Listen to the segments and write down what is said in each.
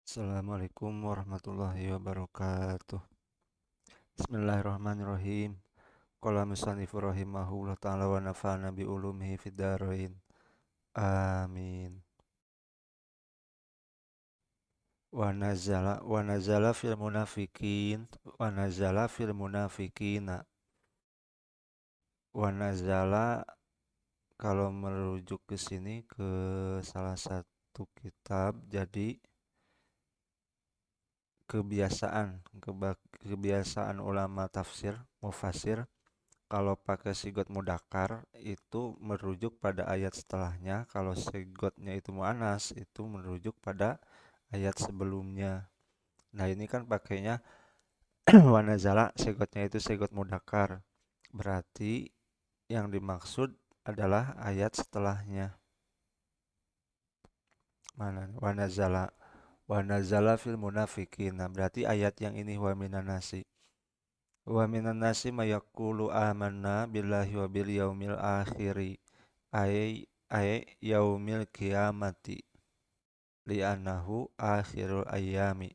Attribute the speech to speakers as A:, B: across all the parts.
A: Assalamualaikum warahmatullahi wabarakatuh. Bismillahirrahmanirrahim. Qala musannifu rahimahullah ta'ala wa nafa'ana bi ulumihi fid dharain. Amin. Wa nazala fil munafiqin wa nazala fil munafiqina. Wa nazala kalau merujuk ke sini ke salah satu kitab, jadi kebiasaan ulama tafsir mufasir kalau pakai sigot mudakar itu merujuk pada ayat setelahnya. Kalau sigotnya itu muannas itu merujuk pada ayat sebelumnya. Nah ini kan pakainya wanazala, sigotnya itu sigot mudakar, berarti yang dimaksud adalah ayat setelahnya. Mana wanazala fil munafiqin. Nah berarti ayat yang ini wa minan nasi. Wa minan nasi mayaqulu amanna billahi wa bil yaumil akhiri ay yaumil qiyamati li'annahu akhirul ayami.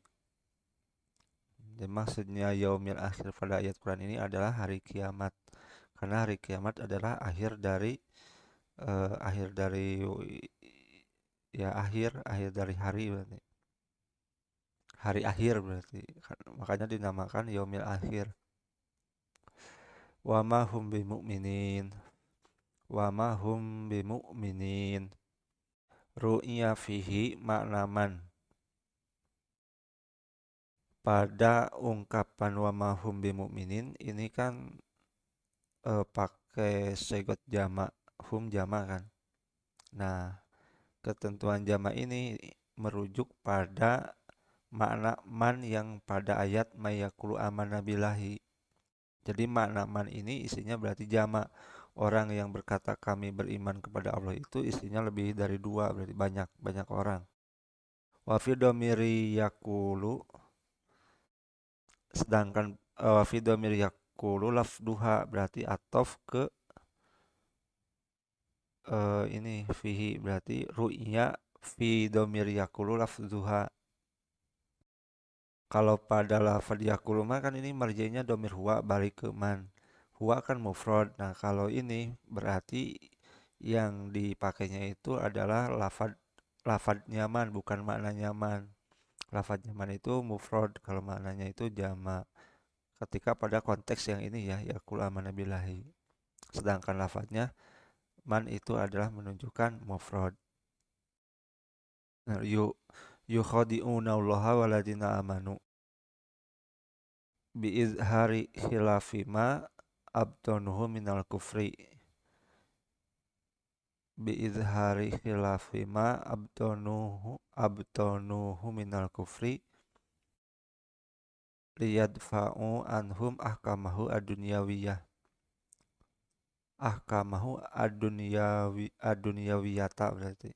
A: Dan maksudnya yaumil akhir pada ayat Quran ini adalah hari kiamat. Karena hari kiamat adalah akhir dari ya akhir dari hari berarti. Hari akhir berarti. Makanya dinamakan yaumil akhir. Wa ma hum bimu'minin. Wa ma hum bimu'minin. Ru'ya fihi maknaman. Pada ungkapan wa ma hum bimu'minin ini kan pakai segot jama, hum jama kan. Nah, ketentuan jama ini merujuk pada makna man yang pada ayat mayakulu amana billahi. Jadi makna man ini isinya berarti jama. Orang yang berkata kami beriman kepada Allah itu isinya lebih dari dua, berarti banyak orang. Wa fi dhamiri yaqulu, sedangkan wa fi dhamiri yaqulu lafduha berarti atof ke ini fihi, berarti ru'ya fi dhamiri yaqulu lafduha. Kalau pada lafaz yaqulu mah kan ini marjanya dhamir huwa balik ke man. Huwa kan mufrad. Nah, kalau ini berarti yang dipakainya itu adalah lafaz nyaman, bukan makna nyaman. Lafaz nyaman itu mufrad, kalau maknanya itu jama. Ketika pada konteks yang ini ya, yaqul amana billahi. Sedangkan lafaznya man itu adalah menunjukkan mufrad. Nah, yukhadi'una allaha waladina amanu bi izhari khilafima abtanuhu minal kufri. Bi izhari khilafima abtanuhu minal kufri liyadfa'u anhum ahkamahu adunyawiyata berarti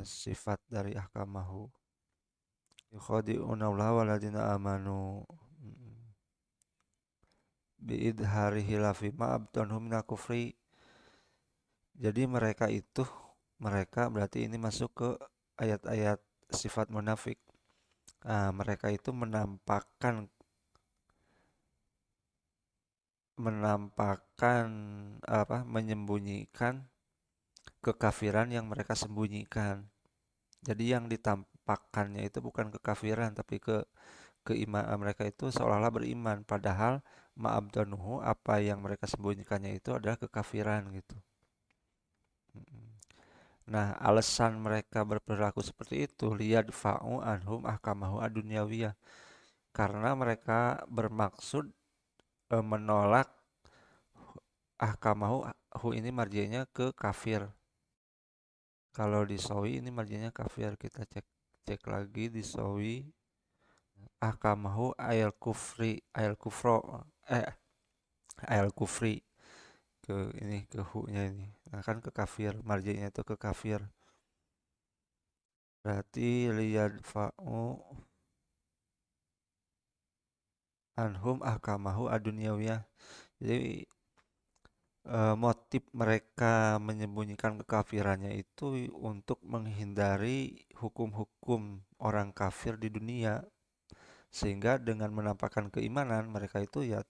A: sifat dari ahkamahu. Yukhadi'una Allah waladina amanu biidhari hilafima abtanhum minal kufri. Jadi mereka berarti ini masuk ke ayat-ayat sifat munafik. Nah, mereka itu menyembunyikan kekafiran yang mereka sembunyikan. Jadi yang ditampakkannya itu bukan kekafiran, tapi keimanan mereka itu seolah-olah beriman, padahal ma'abdanuhu, apa yang mereka sembunyikannya itu adalah kekafiran gitu. Nah, alasan mereka berperilaku seperti itu liyadfa'u anhum ahkamahu adunyawiyah, karena mereka bermaksud menolak ahkamahu. Hu ini marjinya ke kafir. Kalau di sawi ini marjinya kafir. Kita cek lagi di sawi. Ahkamahu ayal kufri, ayal kufri, ke hu nya ini. Nah kan ke kafir, marjinya itu ke kafir. Berarti liyadfa'u anhum ahkamahu adunyawiyah. Jadi motif mereka menyembunyikan kekafirannya itu untuk menghindari hukum-hukum orang kafir di dunia, sehingga dengan menampakkan keimanan mereka itu ya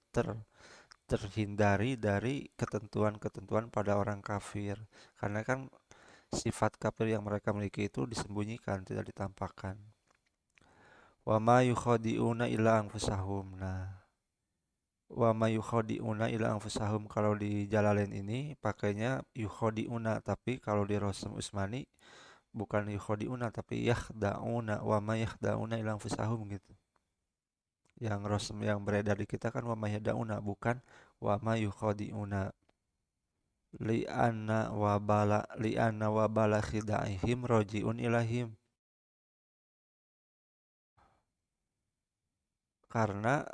A: terhindari dari ketentuan-ketentuan pada orang kafir, karena kan sifat kafir yang mereka miliki itu disembunyikan, tidak ditampakkan. Wa ma yukhadi'una illa anfusahum. Nah, wa ma yukhadi'una illa anfusahum kalau di Jalalain ini pakainya yukhadi'una, tapi kalau di Rosem Usmani bukan yukhadi'una tapi yakhda'una, wa ma yakhda'una illa anfusahum gitu. Yang Rosem yang beredar di kita kan wa ma yakhda'una, bukan wa ma yukhadi'una. Li'anna wabala khida'ihim roji'un ilahim. Karena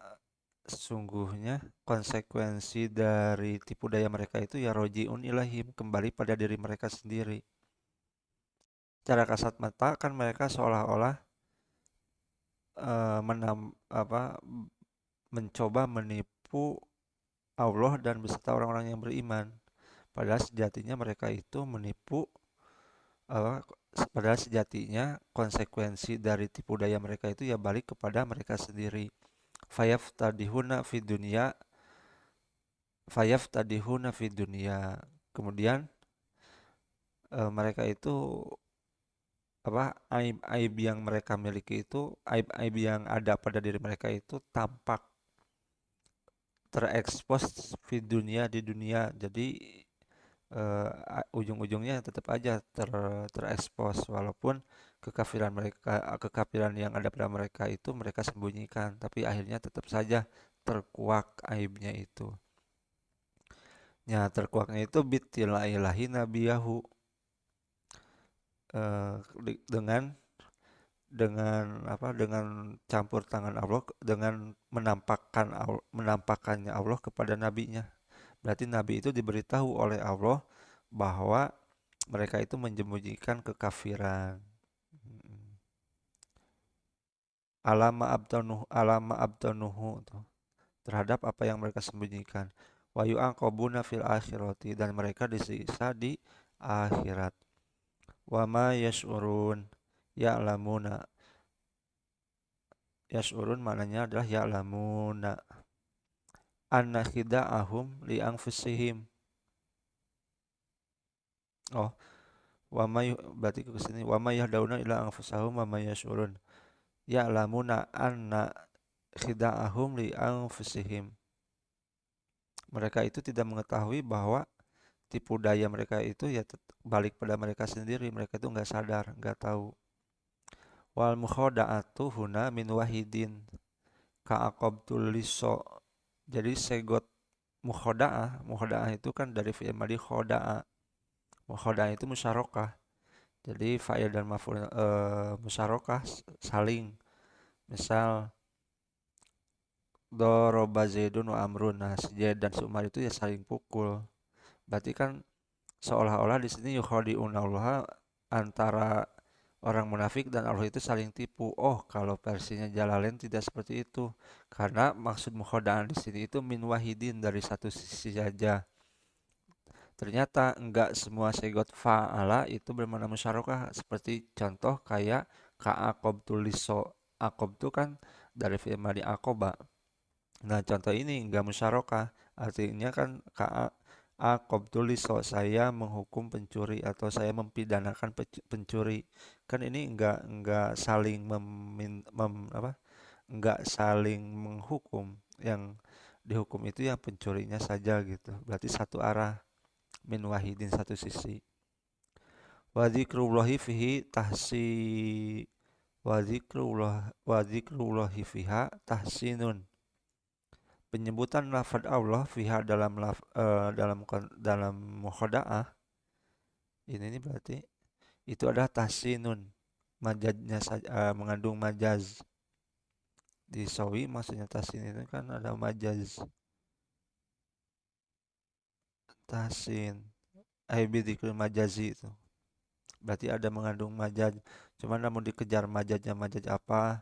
A: sesungguhnya konsekuensi dari tipu daya mereka itu ya roji'un ilahim, kembali pada diri mereka sendiri. Cara kasat mata kan mereka seolah-olah apa mencoba menipu Allah dan beserta orang-orang yang beriman. Padahal sejatinya mereka itu menipu, eh, padahal sejatinya konsekuensi dari tipu daya mereka itu ya balik kepada mereka sendiri. Fayaftadihuna fid dunya, fayaftadihuna fid dunya. Kemudian mereka itu apa aib-aib yang mereka miliki itu, aib-aib yang ada pada diri mereka itu tampak terekspos di dunia. Jadi ujung-ujungnya tetap aja terekspos, walaupun kekafiran yang ada pada mereka itu mereka sembunyikan, tapi akhirnya tetap saja terkuak aibnya itu. Ya, terkuaknya itu bitila ilahi nabiyahu, eh, dengan campur tangan Allah, dengan menampakkannya Allah kepada nabinya. Berarti nabi itu diberitahu oleh Allah bahwa mereka itu menyembunyikan kekafiran. Alama abtanuhu tuh, terhadap apa yang mereka sembunyikan. Wa yu'aqabuna fil akhirati, dan mereka disiksa di akhirat. Wa ma yash'urun ya'lamuna. Yash'urun maknanya adalah ya'lamuna anna khida'ahum li anfusihim. Oh, berarti ke sini wa ma yahda'una ila anfusahum wa ma yash'urun ya'lamuna anna khida'ahum li anfusihim. Mereka itu tidak mengetahui bahwa tipu daya mereka itu ya balik pada mereka sendiri. Mereka itu nggak sadar, nggak tahu. Wal mukhoda'atu huna min wahidin ka'aqabtul liso. Jadi segot mukhoda'ah itu kan dari fi'il madi khoda'a. Mukhoda'ah itu musyarakah. Jadi fa'il dan maf'ul musyarakah, saling. Misal doroba zaidun wa amrun. Nah, si Zaid dan si Umar itu ya saling pukul. Berarti kan seolah-olah di sini yukhadi'un Allah, antara orang munafik dan Allah itu saling tipu. Oh, kalau versinya Jalalain tidak seperti itu. Karena maksud mukhodaan di sini itu min wahidin, dari satu sisi saja. Ternyata enggak semua segot fa'ala itu bermakna musyarakah. Seperti contoh kayak ka'aqobtu liso. Aqob itu kan dari fi'il madi aqoba. Nah, contoh ini enggak musyarakah. Artinya kan aqobtu liso, saya menghukum pencuri atau saya mempidanakan pencuri. Kan ini enggak saling enggak saling menghukum. Yang dihukum itu yang pencurinya saja gitu. Berarti satu arah, min wahidin, satu sisi. Wa dzikrullahi fihi tahsi wa dzikrullahi fiha tahsinun. Penyebutan lafaz Allah fiha dalam mukhoda'ah ini berarti itu adalah tahsinun. Majaznya mengandung majaz. Di sawi maksudnya tahsin itu kan ada majaz. Tahsin bidikul majazi itu berarti ada mengandung majaz. Cuman namun dikejar majaznya majaz apa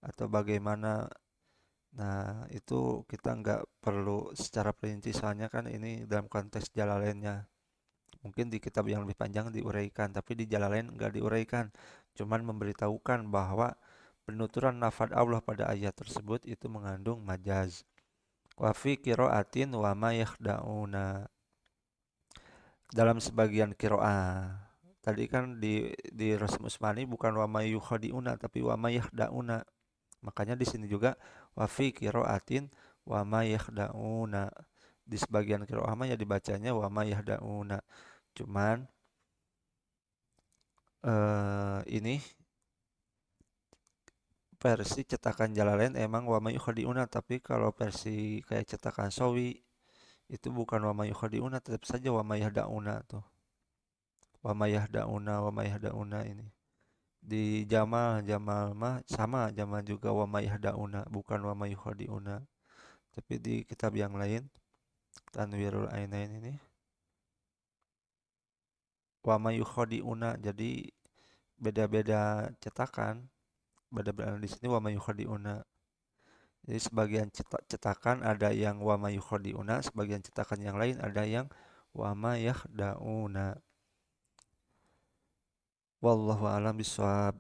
A: atau bagaimana, Nah, itu kita nggak perlu secara perinci soalnya kan ini dalam konteks Jalalainnya. Mungkin di kitab yang lebih panjang diuraikan, tapi di Jalalain nggak diuraikan. Cuman memberitahukan bahwa penuturan lafadz Allah pada ayat tersebut itu mengandung majaz. Wa fi qiraatin wa ma yakhda'una. Dalam sebagian qiraah. Tadi kan di Rasul Usmani bukan wa ma yukhadi'una tapi wa ma yakhda'una. Makanya di sini juga wa fi qiraatin wa ma yakhda'una. Di sebagian qiraah mah ya dibacanya wa ma yahda'una. Cuman ini versi cetakan Jalalain emang wa ma yukhadi'una, tapi kalau versi kayak cetakan Sawi itu bukan wa ma yukhadi'una, tetap saja wa ma yahda'una tuh. Wa ma yahda'una, wa ma yahda'una ini. Di Jamal mah sama, Jamal juga wa ma yahda'una, bukan wa ma yukhadi'una. Tapi di kitab yang lain Tanwirul Ainain ini wa ma yukhadi'una, jadi beda-beda cetakan. Beda-beda di sini wa ma yukhadi'una. Jadi sebagian cetakan ada yang wa ma yukhadi'una, sebagian cetakan yang lain ada yang wa ma yakhda'una. Wallahu a'lam bishawab.